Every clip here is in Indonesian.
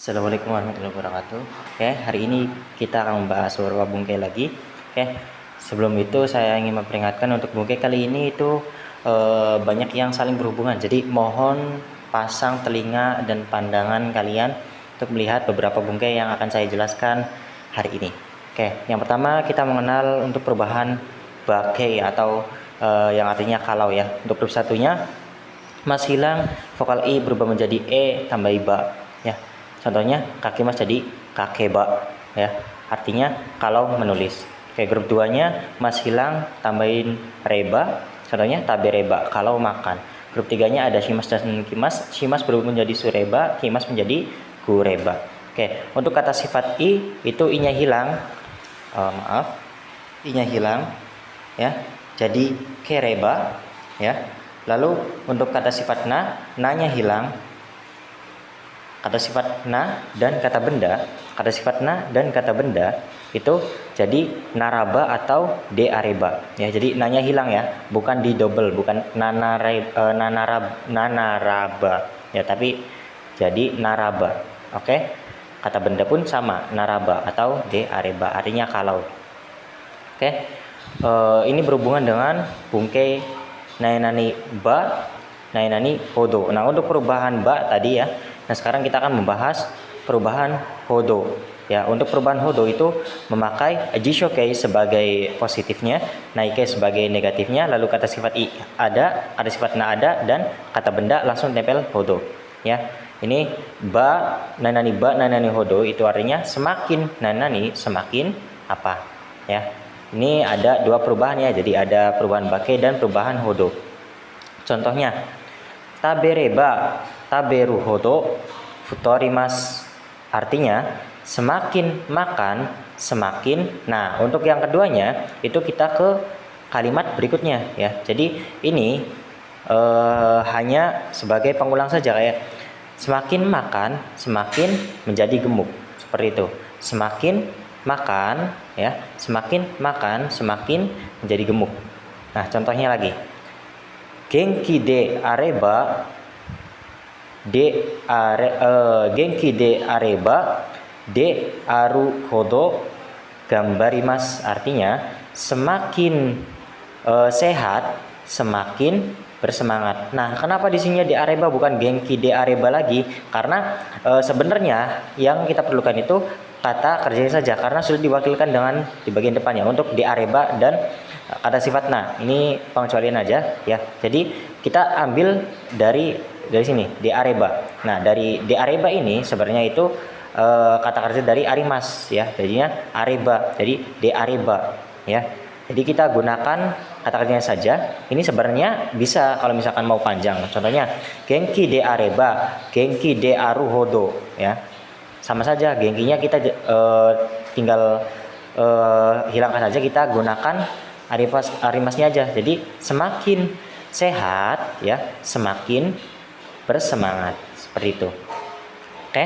Assalamualaikum warahmatullahi wabarakatuh. Oke, hari ini kita akan membahas beberapa bungkai lagi. Oke, sebelum itu saya ingin memperingatkan untuk bungkai kali ini itu banyak yang saling berhubungan. Jadi mohon pasang telinga dan pandangan kalian untuk melihat beberapa bungkai yang akan saya jelaskan hari ini. Oke, yang pertama kita mengenal untuk perubahan bakai atau yang artinya kalau ya. Untuk grup satunya Mas hilang, vokal I berubah menjadi E tambah ba ya. Contohnya kaki Mas jadi kakeba ya. Artinya kalau menulis. Oke, grup 2-nya Mas hilang tambahin reba, contohnya tabe reba kalau makan. Grup 3-nya ada Shimas dan Kimas. Shimas berubah menjadi sureba, Kimas menjadi gureba. Oke, untuk kata sifat I itu I-nya hilang. I-nya hilang ya. Jadi kereba ya. Lalu untuk kata sifat na-nya hilang. Kata sifat na dan kata benda, kata sifat na dan kata benda itu jadi naraba atau deareba ya. Jadi nanya hilang ya, bukan di double, bukan nanaraba ya, tapi jadi naraba. Oke, kata benda pun sama, naraba atau deareba, artinya kalau. Oke, ini berhubungan dengan bungkai nainani ba, nainani hodo. Nah, untuk perubahan ba tadi ya. Nah, sekarang kita akan membahas perubahan hodo. Ya, untuk perubahan hodo itu memakai jishokei sebagai positifnya, naike sebagai negatifnya, lalu kata sifat I ada, kata sifat na ada, dan kata benda langsung tempel hodo. Ya, ini ba, nanani hodo itu artinya semakin nanani semakin apa? Ya, ini ada dua perubahan ya, jadi ada perubahan bake dan perubahan hodo. Contohnya, tabereba, taberu hodo, futorimas. Artinya, semakin makan, semakin. Nah, untuk yang keduanya, itu kita ke kalimat berikutnya ya. Jadi, ini hanya sebagai pengulang saja kayak semakin makan, semakin menjadi gemuk. Seperti itu. Semakin makan ya, semakin makan semakin menjadi gemuk. Nah, contohnya lagi. Genki de areba genki de areba de aru hodo gambarimas. Artinya semakin sehat semakin bersemangat. Nah, kenapa di sini di areba bukan genki de areba lagi? Karena sebenarnya yang kita perlukan itu kata kerjanya saja, karena sudah diwakilkan dengan di bagian depannya untuk di areba dan kata sifat na. Ini pengecualian aja ya. Jadi kita ambil dari sini di areba. Nah, dari di areba ini sebenarnya itu kata kerja dari arimas ya. Jadinya areba. Jadi di areba ya. Jadi kita gunakan kata kerjanya saja. Ini sebenarnya bisa kalau misalkan mau panjang. Contohnya genki de areba, genki de aru hodo ya. Sama saja, genkinya kita tinggal hilangkan saja, kita gunakan arimasnya aja. Jadi semakin sehat ya, semakin bersemangat, seperti itu. Oke,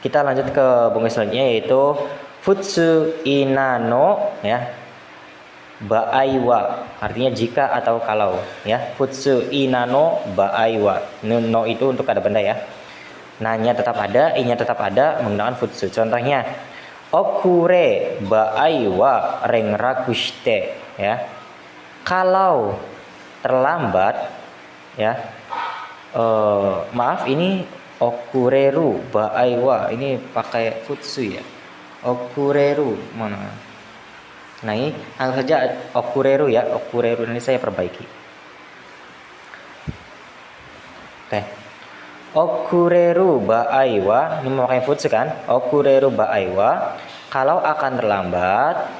kita lanjut ke bungkai selanjutnya yaitu futsu inano ya, baaiwa, artinya jika atau kalau ya. Futsu inano baaiwa, no itu untuk kata benda ya. Nanya tetap ada, I-nya tetap ada menggunakan futsu. Contohnya okure baaiwa rengrakushite ya. Kalau terlambat ya. Maaf, ini okureru baaiwa, ini pakai futsu ya. Okureru mana? Nah, ini anggap saja okureru ya. Okureru ini saya perbaiki. Oke. Okureru baaiwa, ini memakai futsu kan? Okureru baaiwa, kalau akan terlambat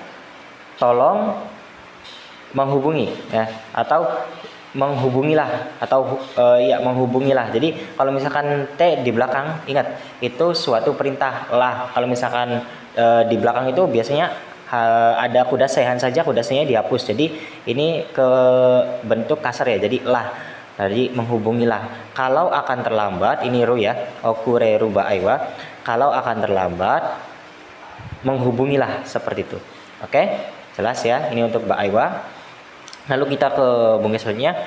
tolong menghubungi ya, atau menghubungilah, atau menghubungilah. Jadi kalau misalkan T di belakang, ingat itu suatu perintah lah. Kalau misalkan di belakang itu biasanya ada kuda sehan saja, kudasenya dihapus. Jadi ini ke bentuk kasar ya, jadi lah. Jadi menghubungilah. Kalau akan terlambat, ini ru ya, okureru baaiwa, kalau akan terlambat menghubungilah, seperti itu. Oke, jelas ya, ini untuk baaiwa. Lalu kita ke bungkai selanjutnya,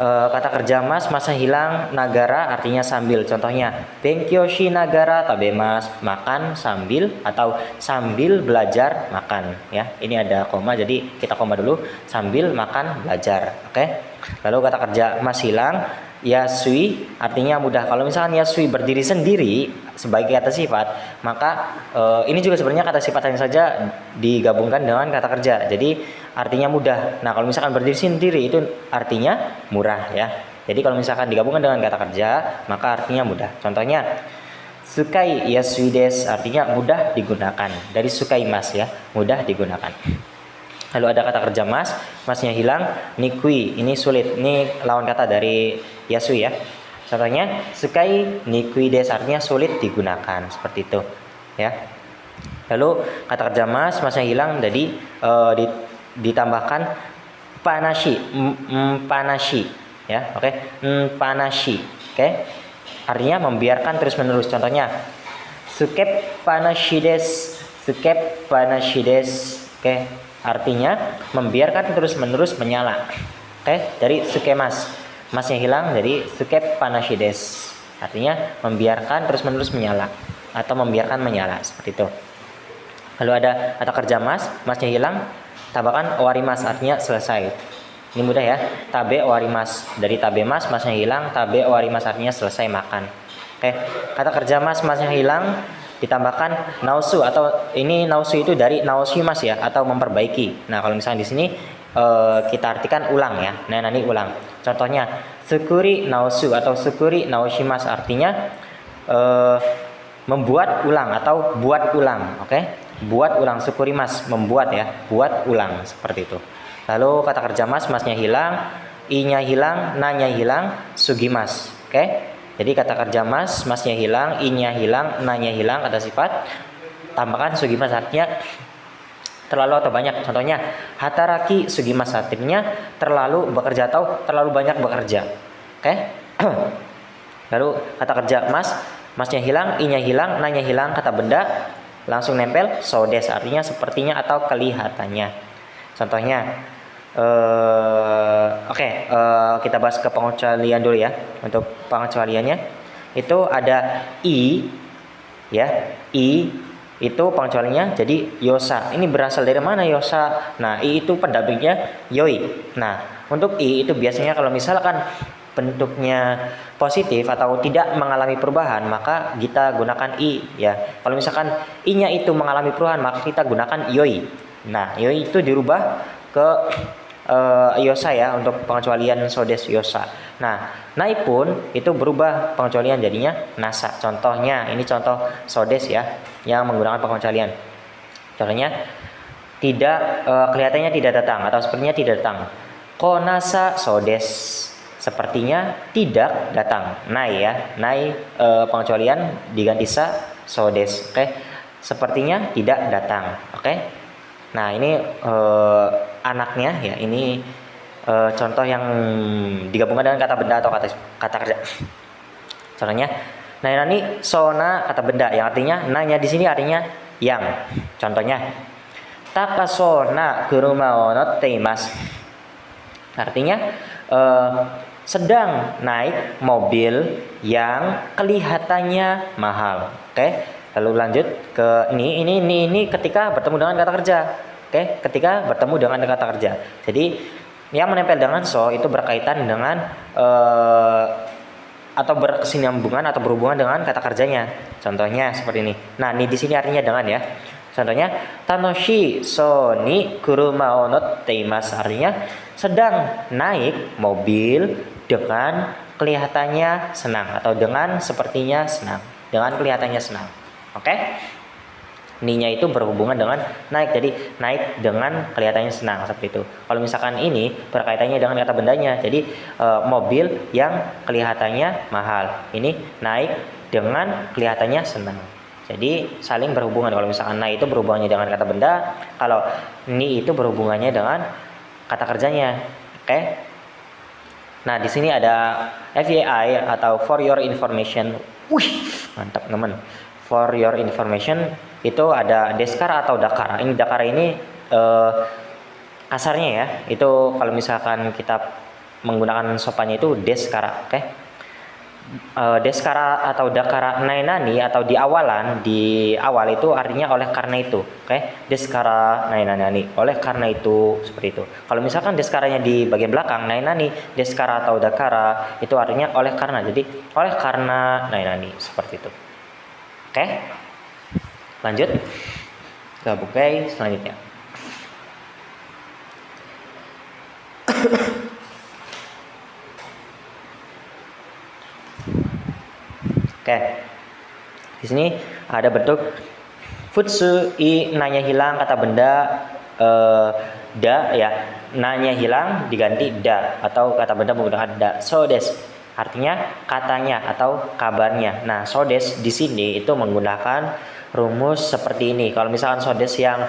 kata kerja masnya hilang, nagara artinya sambil. Contohnya, benkyoshi nagara tabemas, makan sambil atau sambil belajar makan ya. Ini ada koma, jadi kita koma dulu, sambil makan belajar. Oke. Lalu kata kerja mas hilang, yasui artinya mudah. Kalau misalkan yasui berdiri sendiri sebagai kata sifat, maka ini juga sebenarnya kata sifat hanya saja digabungkan dengan kata kerja. Jadi artinya mudah. Nah, kalau misalkan berdiri sendiri itu artinya murah ya. Jadi kalau misalkan digabungkan dengan kata kerja, maka artinya mudah. Contohnya, sukai yasui desu artinya mudah digunakan. Dari sukai mas ya, mudah digunakan. Lalu ada kata kerja masnya hilang, nikui, ini sulit. Ini lawan kata dari yasui ya. Contohnya, sukai nikui desu artinya sulit digunakan, seperti itu ya. Lalu kata kerja masnya hilang, jadi ditambahkan panashi, panashi ya. Oke. Panashi. Oke. Artinya membiarkan terus-menerus. Contohnya, sukep panashi desu, sukep panashi desu. Oke. Artinya membiarkan terus-menerus menyala. Oke, dari sukemas. Masnya hilang, jadi sukep panashi desu. Artinya membiarkan terus-menerus menyala atau membiarkan menyala, seperti itu. Lalu ada kata kerja masnya hilang, tambahkan owarimas artinya selesai. Ini mudah ya. Tabe owarimas, dari tabe masnya hilang, tabe owarimas artinya selesai makan. Oke. Kata kerja masnya hilang, ditambahkan nausu, atau ini nausu itu dari naoshimas ya, atau memperbaiki. Nah, kalau misalnya di sini kita artikan ulang ya. Nah, nanti ulang. Contohnya, sukuri nausu atau sukuri naoshimas artinya membuat ulang atau buat ulang. Oke. Buat ulang, sukurimas, membuat ya, buat ulang, seperti itu. Lalu kata kerja masnya hilang, i-nya hilang, na-nya hilang, sugimas. Oke. Jadi kata kerja masnya hilang, i-nya hilang, na-nya hilang, kata sifat. Tambahkan sugimas artinya terlalu atau banyak. Contohnya, hataraki sugimas artinya terlalu bekerja atau terlalu banyak bekerja. Oke. Lalu kata kerja masnya hilang, i-nya hilang, na-nya hilang, kata benda langsung nempel, sodes artinya sepertinya atau kelihatannya. Contohnya, kita bahas ke pengecualian dulu ya. Untuk pengecualiannya itu ada i ya, i itu pengecualiannya jadi yosa. Ini berasal dari mana yosa? Nah, i itu pendampingnya yoi. Nah, untuk i itu biasanya kalau misalkan bentuknya positif atau tidak mengalami perubahan, maka kita gunakan i ya. Kalau misalkan i-nya itu mengalami perubahan, maka kita gunakan yoi. Nah, yoi itu dirubah ke yosa ya, untuk pengecualian sodes yosa. Nah, nai pun itu berubah pengecualian jadinya nasa. Contohnya, ini contoh sodes ya yang menggunakan pengecualian. Contohnya, tidak kelihatannya tidak datang atau sepertinya tidak datang. Konasa sodes, sepertinya tidak datang. Nai ya, nai pengecualian diganti sa, sodes. Oke. Sepertinya tidak datang. Oke. Nah, ini anaknya ya, ini contoh yang digabungkan dengan kata benda atau kata kerja. Contohnya, nani sona, kata benda yang artinya nanya di sini artinya yang. Contohnya, takasona kuruma o notte imasu. Artinya sedang naik mobil yang kelihatannya mahal. Oke. Lalu lanjut ke ini ketika bertemu dengan kata kerja. Oke, ketika bertemu dengan kata kerja. Jadi yang menempel dengan so itu berkaitan dengan atau berkesinambungan atau berhubungan dengan kata kerjanya. Contohnya seperti ini. Nah, ini di sini artinya dengan ya. Contohnya, tanoshi so ni kuruma o notte imasu, artinya sedang naik mobil dengan kelihatannya senang atau dengan sepertinya senang, dengan kelihatannya senang. Oke? Ni-nya itu berhubungan dengan naik, jadi naik dengan kelihatannya senang, seperti itu. Kalau misalkan ini berkaitannya dengan kata bendanya, jadi mobil yang kelihatannya mahal, ini naik dengan kelihatannya senang. Jadi saling berhubungan. Kalau misalkan na itu berhubungannya dengan kata benda, kalau ni itu berhubungannya dengan kata kerjanya. Oke? Nah, di sini ada FYI atau for your information. Wih, mantap teman. For your information itu ada deskara atau dakara. Ini dakara ini kasarnya ya. Itu kalau misalkan kita menggunakan sopannya itu deskara. Oke. Deskara atau dakara nainani atau di awal itu artinya oleh karena itu. Oke. Deskara nainani oleh karena itu, seperti itu. Kalau misalkan deskaranya di bagian belakang nainani deskara atau dakara itu artinya oleh karena. Jadi oleh karena nainani, seperti itu. Oke. Lanjut ke buku selanjutnya. Oke. Di sini ada bentuk futsu i nanya hilang kata benda da ya. Nanya hilang diganti da atau kata benda menggunakan da. So des artinya katanya atau kabarnya. Nah, so des di sini itu menggunakan rumus seperti ini. Kalau misalkan so des yang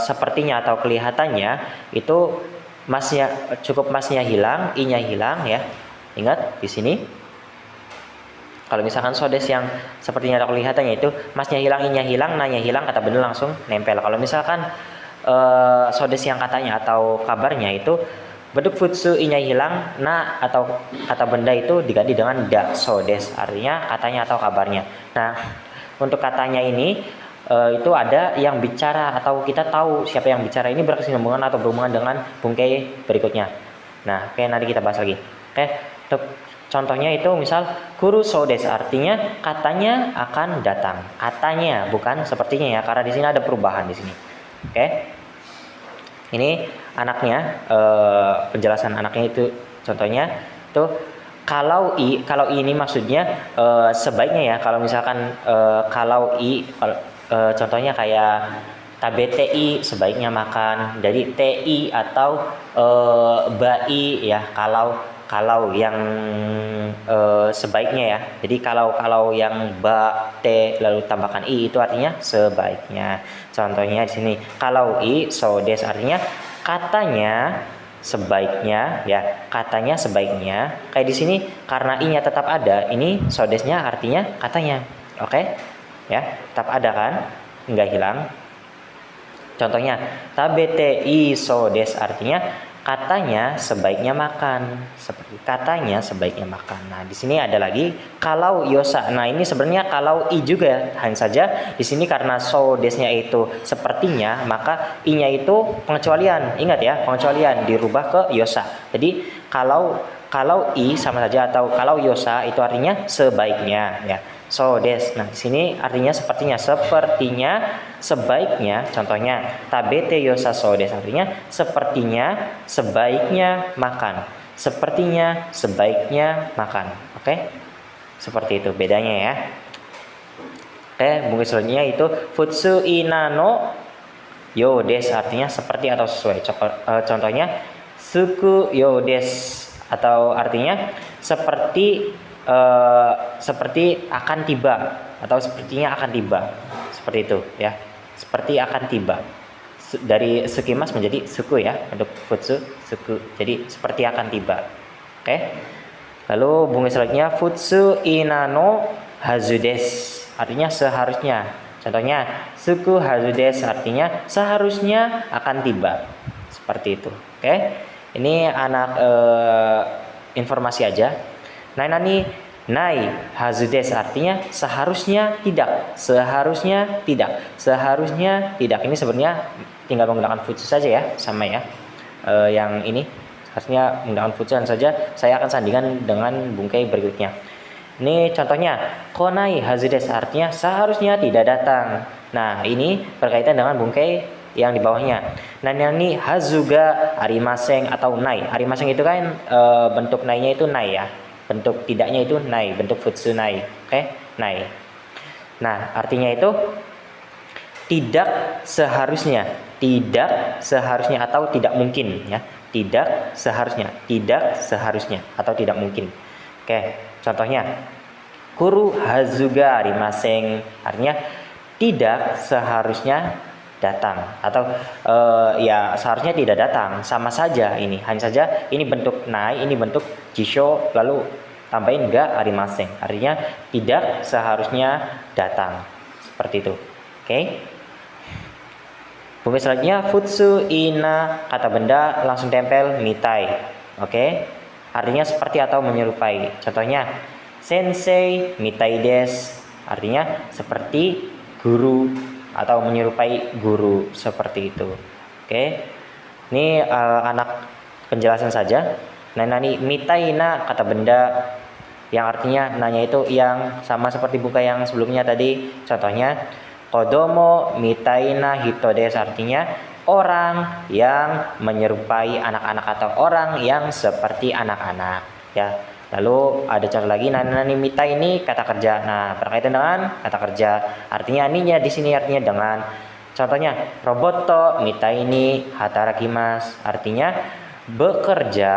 sepertinya atau kelihatannya itu masnya hilang, i-nya hilang ya. Ingat di sini. Kalau misalkan so des yang sepertinya atau kelihatannya itu masnya hilang, i-nya hilang, na-nya hilang, kata benda langsung nempel. Kalau misalkan so des yang katanya atau kabarnya itu bentuk futsu, i-nya hilang, na atau kata benda itu diganti dengan da, so des artinya katanya atau kabarnya. Nah, untuk katanya ini itu ada yang bicara atau kita tahu siapa yang bicara, ini berkesinambungan atau berhubungan dengan bungkai berikutnya. Nah, oke, nanti kita bahas lagi. Oke, untuk contohnya itu misal kuru so des artinya katanya akan datang. Katanya bukan sepertinya ya, karena di sini ada perubahan di sini. Oke. Ini anaknya, penjelasan anaknya itu contohnya itu kalau i ini maksudnya sebaiknya ya. Kalau misalkan kalau i contohnya kayak TBTI sebaiknya makan. Jadi TI atau BAI ya, kalau yang sebaiknya ya. Jadi kalau yang ba t lalu tambahkan i itu artinya sebaiknya. Contohnya di sini kalau i so des artinya katanya sebaiknya ya, katanya sebaiknya. Kayak di sini karena i-nya tetap ada, ini so des-nya artinya katanya. Oke? Ya, tetap ada kan? Enggak hilang. Contohnya tabete so des artinya katanya sebaiknya makan, seperti katanya sebaiknya makan. Nah, di sini ada lagi kalau yosa. Nah, ini sebenarnya kalau i juga, hanya saja di sini karena so desnya itu sepertinya, maka i-nya itu pengecualian. Ingat ya, pengecualian dirubah ke yosa. Jadi kalau i sama saja atau kalau yosa itu artinya sebaiknya ya. So des. Nah, di sini artinya sepertinya, sebaiknya. Contohnya tabete yosa so des artinya sepertinya sebaiknya makan. Sepertinya sebaiknya makan. Oke? Seperti itu bedanya ya. Oke, mungkin selanjutnya itu futsu inano yo des artinya seperti atau sesuai. Contohnya suku yo des atau artinya seperti akan tiba atau sepertinya akan tiba, seperti itu ya, seperti akan tiba. Dari sukimas menjadi suku ya, untuk futsu suku, jadi seperti akan tiba. Oke. Lalu bunga selanjutnya futsu inano hazudes artinya seharusnya. Contohnya suku hazudes artinya seharusnya akan tiba, seperti itu. Oke. Ini anak informasi aja. Nai hazudes artinya seharusnya tidak. Ini sebenarnya tinggal menggunakan futsu saja ya, sama ya. Yang ini harusnya menggunakan futsu saja. Saya akan sandingkan dengan bungkai berikutnya. Ini contohnya konai hazudes artinya seharusnya tidak datang. Nah, ini berkaitan dengan bungkai yang di bawahnya. Nani hazuga arimaseng atau nai. Arimaseng itu kan bentuk nai-nya itu nai ya. Bentuk tidaknya itu nai, bentuk futsu nai. Oke, nai. Nah, artinya itu tidak seharusnya atau tidak mungkin ya. Tidak seharusnya atau tidak mungkin. Oke, contohnya kuru hazuga arimaseng artinya tidak seharusnya datang atau ya seharusnya tidak datang, sama saja ini. Hanya saja ini bentuk nai, ini bentuk jisho, lalu tambahin ga arimaseng. Artinya tidak seharusnya datang. Seperti itu. Oke. Bukti selanjutnya futsu ina kata benda langsung tempel mitai. Oke. Artinya seperti atau menyerupai. Contohnya sensei mitai desu. Artinya seperti guru atau menyerupai guru seperti itu. Oke. Ini anak penjelasan saja. Nah, nani mitai na kata benda yang artinya nanya itu yang sama seperti buka yang sebelumnya tadi. Contohnya kodomo mitai na hito desu, artinya orang yang menyerupai anak-anak atau orang yang seperti anak-anak ya. Lalu ada contoh lagi, nani mita ini kata kerja. Nah, berkaitan dengan kata kerja. Artinya ininya di sini artinya dengan. Contohnya roboto mita ini hatarakimasu, artinya bekerja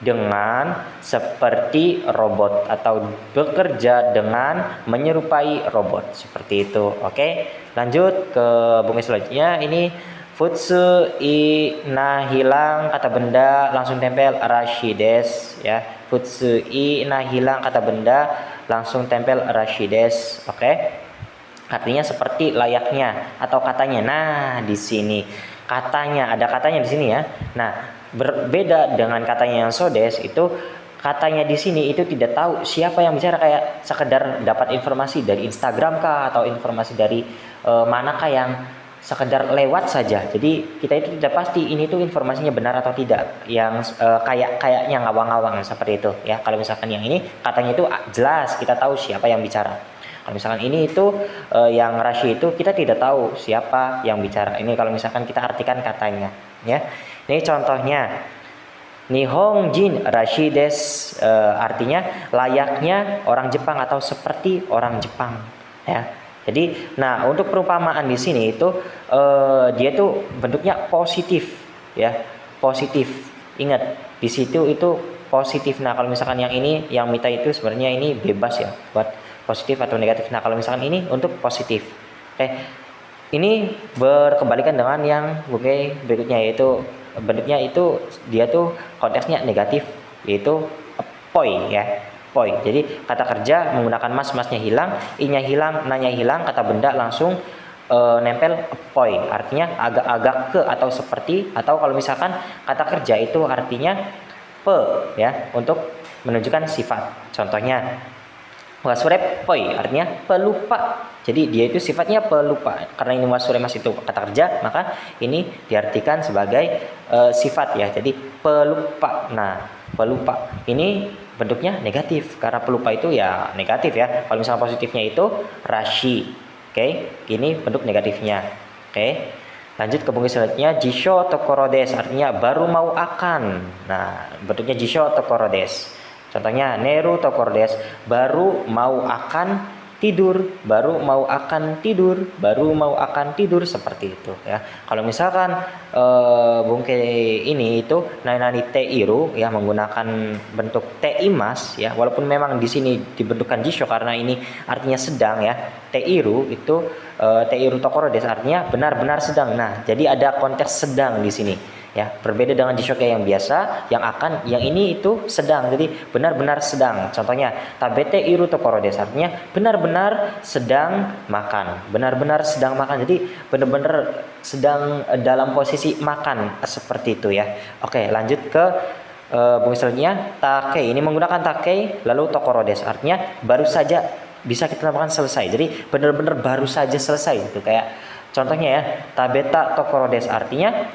dengan seperti robot atau bekerja dengan menyerupai robot seperti itu. Oke, lanjut ke buku selanjutnya. Ini futsu i na hilang kata benda langsung tempel arashi desu ya. Futsu i na hilang kata benda langsung tempel arashi desu. Oke. Artinya seperti layaknya atau katanya. Nah, di sini katanya, ada katanya di sini ya. Nah, berbeda dengan katanya yang sodes, itu katanya di sini itu tidak tahu siapa yang bicara, kayak sekedar dapat informasi dari Instagram kah atau informasi dari manakah yang sekedar lewat saja. Jadi kita itu tidak pasti ini tuh informasinya benar atau tidak. Yang kayaknya ngawang-ngawang seperti itu ya. Kalau misalkan yang ini katanya itu jelas kita tahu siapa yang bicara. Kalau misalkan ini itu yang rashi itu kita tidak tahu siapa yang bicara. Ini kalau misalkan kita artikan katanya ya. Ini contohnya Nihonjin rashi desu, artinya layaknya orang Jepang atau seperti orang Jepang ya. Jadi nah untuk perumpamaan di sini itu dia tuh bentuknya positif ya. Positif. Ingat di situ itu positif. Nah, kalau misalkan yang ini yang mita itu sebenarnya ini bebas ya buat positif atau negatif. Nah, kalau misalkan ini untuk positif. Oke. Ini berkebalikan dengan yang berikutnya, yaitu bentuknya itu dia tuh konteksnya negatif, yaitu poi ya. Poi. Jadi kata kerja menggunakan masnya hilang, i-nya hilang, na-nya hilang, kata benda langsung nempel poi. Artinya agak-agak ke atau seperti, atau kalau misalkan kata kerja itu artinya pe ya untuk menunjukkan sifat. Contohnya wasure poi artinya pelupa. Jadi dia itu sifatnya pelupa. Karena ini wasure mas itu kata kerja, maka ini diartikan sebagai sifat ya. Jadi pelupa. Nah, pelupa ini bentuknya negatif karena pelupa itu ya negatif ya. Kalau misalnya positifnya itu rashi. Oke, ini bentuk negatifnya. Oke. Lanjut ke buku selanjutnya, jisho tokoro desu, artinya baru mau akan. Nah, bentuknya jisho tokoro desu. Contohnya neru tokoro desu, baru mau akan tidur, baru mau akan tidur, baru mau akan tidur, seperti itu ya. Kalau misalkan bungke ini itu nani teiru ya, menggunakan bentuk teimas ya, walaupun memang di sini dibentukkan jisho karena ini artinya sedang ya. Teiru itu teiru tokoro desu artinya benar-benar sedang. Nah, jadi ada konteks sedang di sini. Ya, berbeda dengan jishoke yang biasa, yang akan, yang ini itu sedang, jadi benar-benar sedang. Contohnya tabete iru tokoro desu, artinya benar-benar sedang makan, benar-benar sedang makan, jadi benar-benar sedang dalam posisi makan seperti itu ya. Oke, lanjut ke buku selanjutnya, take. Ini menggunakan take lalu tokoro desu, artinya baru saja bisa kita lakukan selesai, jadi benar-benar baru saja selesai gitu. Kayak contohnya ya, tabeta tokoro desu, artinya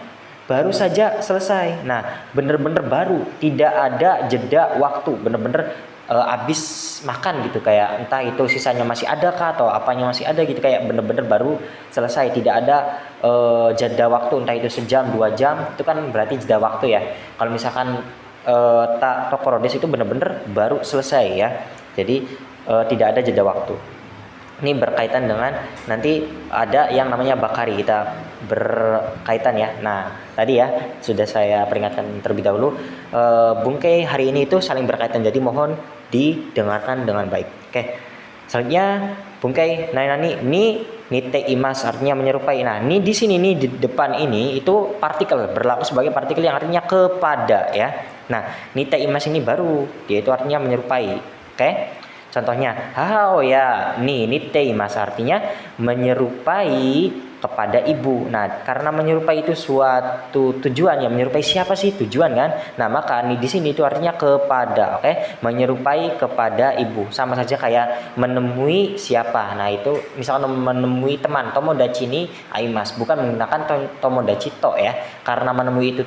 baru saja selesai. Nah, bener-bener baru, tidak ada jeda waktu, bener-bener habis makan gitu, kayak entah itu sisanya masih ada kah atau apanya masih ada gitu, kayak bener-bener baru selesai, tidak ada jeda waktu, entah itu sejam 2 jam, itu kan berarti jeda waktu ya. Kalau misalkan tokoro desu itu bener-bener baru selesai ya, jadi tidak ada jeda waktu. Ini berkaitan dengan nanti ada yang namanya bakari, kita berkaitan ya. Nah, tadi ya sudah saya peringatkan terlebih dahulu, bungkai hari ini itu saling berkaitan, jadi mohon didengarkan dengan baik. Oke. Selanjutnya bungkai nani ni nite imas, artinya menyerupai. Nah, ini di sini nih di depan ini itu partikel, berlaku sebagai partikel yang artinya kepada ya. Nah, nite imas ini baru, dia itu artinya menyerupai. Oke. Contohnya, oh ya, niteimasu artinya menyerupai kepada ibu. Nah, karena menyerupai itu suatu tujuan, ya menyerupai siapa sih tujuan kan? Nah, maka nih di sini itu artinya kepada, oke? Menyerupai kepada ibu. Sama saja kayak menemui siapa. Nah, itu misalkan menemui teman, tomodachi ni aimasu, bukan menggunakan tomodachi to ya. Karena menemui itu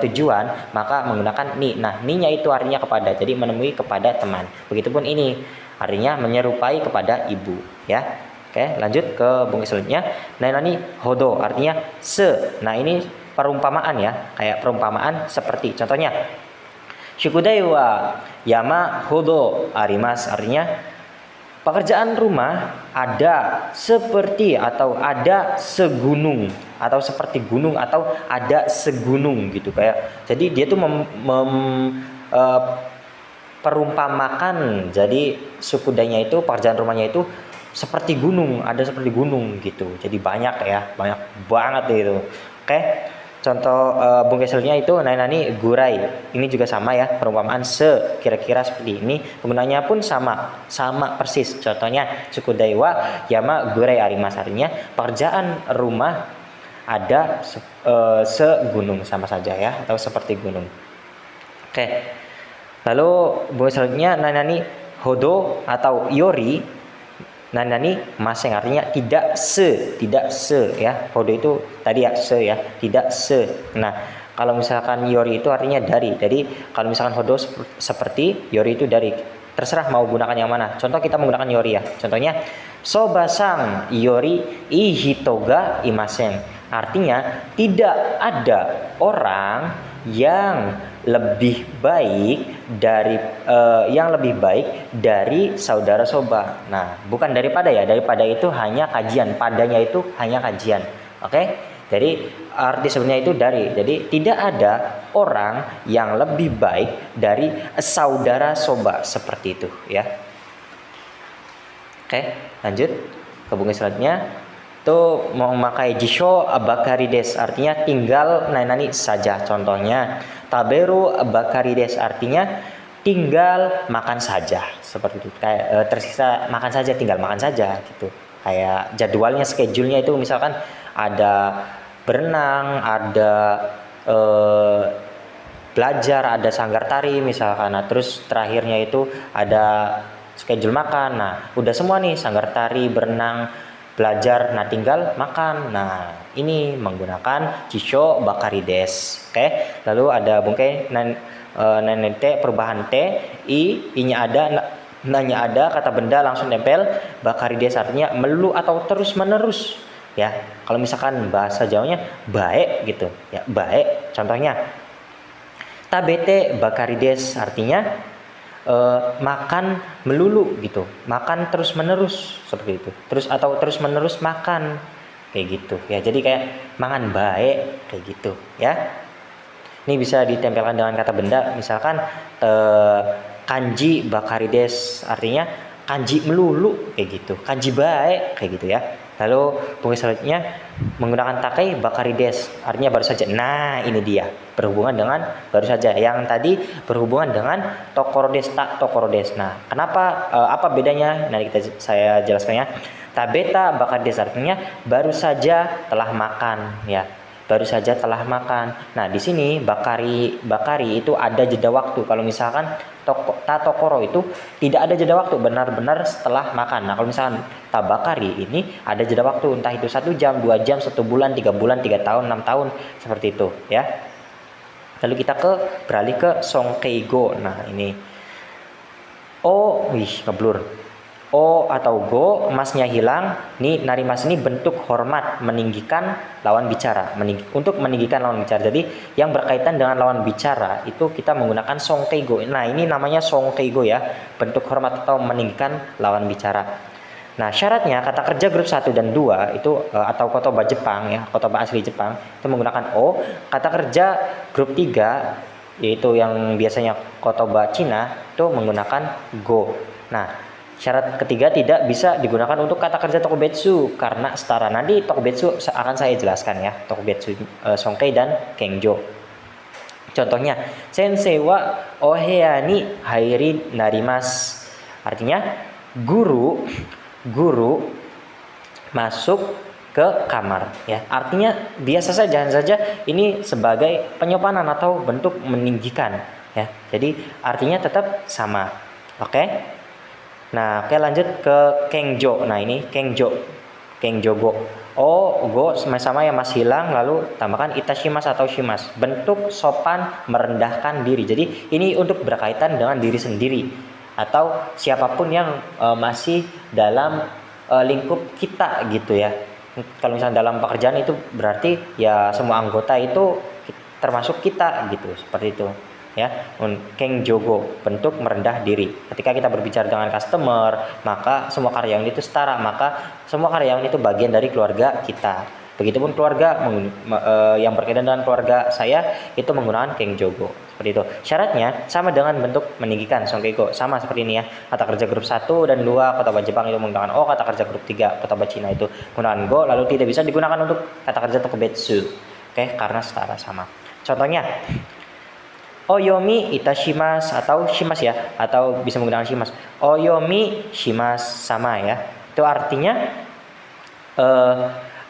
tujuan, maka menggunakan ni. Nah, ni-nya itu artinya kepada. Jadi menemui kepada teman. Begitupun ini artinya menyerupai kepada ibu, ya. Oke, lanjut ke bunga selanjutnya. Nah, ini hodo artinya se. Nah, ini perumpamaan ya, kayak perumpamaan seperti. Contohnya, shukudai wa yama hodo arimas, artinya pekerjaan rumah ada seperti atau ada segunung atau seperti gunung atau ada segunung gitu kayak. Jadi dia tuh perumpamakan. Jadi sukudainya itu pekerjaan rumahnya itu seperti gunung, ada seperti gunung gitu. Jadi banyak ya, banyak banget gitu. Oke. Contoh bungkeselnya itu nani gurai. Ini juga sama ya, perumpamaan se kira-kira seperti ini. Penggunanya pun sama persis. Contohnya sukudai wa yama gurai arimas, artinya pekerjaan rumah ada segunung, sama saja ya, atau seperti gunung. Oke. Lalu bunga selanjutnya nani hodo atau yori. Nani maseng, artinya tidak se ya. Hodo itu tadi ya se ya, tidak se. Nah, kalau misalkan yori itu artinya dari. Jadi kalau misalkan hodo seperti, yori itu dari. Terserah mau gunakan yang mana. Contoh kita menggunakan yori ya. Contohnya sobasang yori ihitoga imaseng. Artinya tidak ada orang yang lebih baik dari saudara soba. Nah, bukan daripada ya, daripada itu hanya kajian, padanya itu hanya kajian. Oke? Jadi arti sebenarnya itu dari. Jadi tidak ada orang yang lebih baik dari saudara soba, seperti itu ya. Oke, lanjut ke bunga selanjutnya. Itu memakai jisho bakarides, artinya tinggal nani saja. Contohnya taberu bakarides, artinya tinggal makan saja, seperti itu. Kayak tersisa makan saja, tinggal makan saja gitu. Kayak jadwalnya, schedule-nya itu misalkan ada berenang, ada belajar, ada sanggar tari misalkan. Nah, terus terakhirnya itu ada schedule makan. Nah, udah semua nih, sanggar tari, berenang, belajar, nah tinggal makan. Nah, ini menggunakan jisho bakarides. Oke. Lalu ada bungkai nanete perubahan t, i-nya ada, nanya ada, kata benda langsung nempel. Bakarides artinya melulu atau terus menerus ya. Kalau misalkan bahasa Jawanya baik gitu ya, baik. Contohnya tabete bakarides, artinya makan melulu gitu, makan terus menerus, seperti itu. Terus atau terus menerus makan kayak gitu ya. Jadi kayak mangan baik kayak gitu ya. Ini bisa ditempelkan dengan kata benda, misalkan kanji bakarides, artinya kanji melulu kayak gitu, kanji baik kayak gitu ya. Lalu bunga selanjutnya menggunakan takai bakarides, artinya baru saja. Nah, ini dia berhubungan dengan baru saja. Yang tadi berhubungan dengan tokorodes, tak tokorodes. Nah, kenapa apa bedanya? Nanti saya jelaskan ya. Tabeta bakarides artinya baru saja telah makan ya. Baru saja telah makan. Nah, di sini bakari itu ada jeda waktu. Kalau misalkan tatokoro itu tidak ada jeda waktu, benar-benar setelah makan. Nah, kalau misalkan tabakari ini ada jeda waktu, entah itu 1 jam, 2 jam, 1 bulan, 3 bulan, 3 tahun, 6 tahun, seperti itu ya. Lalu kita beralih ke songkeigo. Nah, ini ngeblur. O atau go, emasnya hilang. Nih, narimas ini bentuk hormat, meninggikan lawan bicara, untuk meninggikan lawan bicara. Jadi yang berkaitan dengan lawan bicara itu kita menggunakan songkeigo. Nah, ini namanya songkeigo ya, bentuk hormat atau meninggikan lawan bicara. Nah, syaratnya kata kerja grup 1 dan 2 itu atau kotoba Jepang ya, kotoba asli Jepang itu menggunakan o. Kata kerja grup 3 yaitu yang biasanya kotoba Cina itu menggunakan go. Nah, syarat ketiga tidak bisa digunakan untuk kata kerja tokubetsu karena setara. Nanti tokubetsu akan saya jelaskan ya, tokubetsu songkei dan kengjo. Contohnya, sensei wa oheya ni hairi narimas. Artinya guru masuk ke kamar ya. Artinya biasa saja, jangan saja ini sebagai penyopanan atau bentuk meninggikan ya. Jadi artinya tetap sama. Oke. Nah, oke lanjut ke kengjo. Nah, ini kengjo. Kengjogo. Oh, go sama-sama yang masih hilang lalu tambahkan itashimas atau shimas. Bentuk sopan merendahkan diri. Jadi ini untuk berkaitan dengan diri sendiri atau siapapun yang masih dalam lingkup kita gitu ya. Kalau misalnya dalam pekerjaan itu berarti ya semua anggota itu termasuk kita gitu, seperti itu ya. Keng jogo, bentuk merendah diri. Ketika kita berbicara dengan customer, maka semua karyawan itu setara, maka semua karyawan itu bagian dari keluarga kita. Begitupun keluarga yang berkaitan dengan keluarga saya itu menggunakan keng jogo. Seperti itu. Syaratnya sama dengan bentuk meninggikan songkeigo, sama seperti ini ya. Kata kerja grup 1 dan 2 kotoba Jepang itu menggunakan o, kata kerja grup 3 kotoba Cina itu menggunakan go, lalu tidak bisa digunakan untuk kata kerja tokubetsu. Oke, karena setara sama. Contohnya oyomi itashimasu atau shimas ya, atau bisa menggunakan shimas. Oyomi shimas sama ya. Itu artinya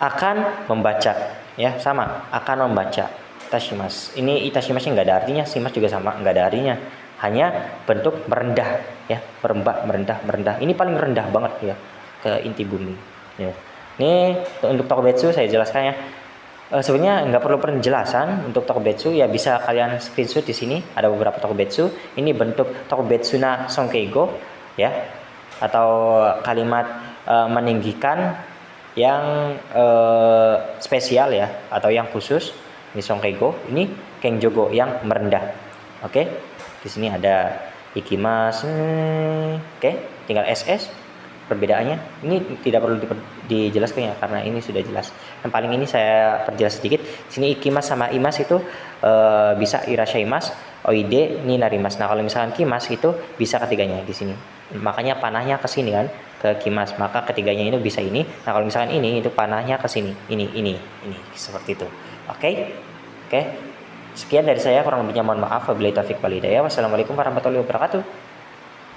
akan membaca ya, sama, akan membaca. Itashimas. Ini itashimasnya nggak ada artinya, shimas juga sama, nggak ada artinya. Hanya bentuk merendah ya, merendah. Ini paling rendah banget ya ke inti bumi. Ya. Ini untuk tokubetsu saya jelaskan ya. Sebenarnya nggak perlu penjelasan untuk tokubetsu ya, bisa kalian screenshot di sini ada beberapa tokubetsu. Ini bentuk tokubetsu na sonkeigo ya, atau kalimat meninggikan yang spesial ya, atau yang khusus. Ini sonkeigo, ini kengjogo yang merendah. Oke, di sini ada ikimas. Oke, tinggal ss. Perbedaannya ini tidak perlu dijelaskan ya, karena ini sudah jelas. Yang paling ini saya perjelas sedikit. Sini ikimas sama imas itu bisa irashaimas, oide, ni narimas. Nah, kalau misalkan kimas itu bisa ketiganya di sini. Makanya panahnya ke sini kan, ke kimas. Maka ketiganya ini bisa ini. Nah, kalau misalkan ini itu panahnya ke sini. Ini seperti itu. Oke. Sekian dari saya, kurang lebihnya mohon maaf. Wabillahi taufiq wal hidayah. Wassalamualaikum warahmatullahi wabarakatuh.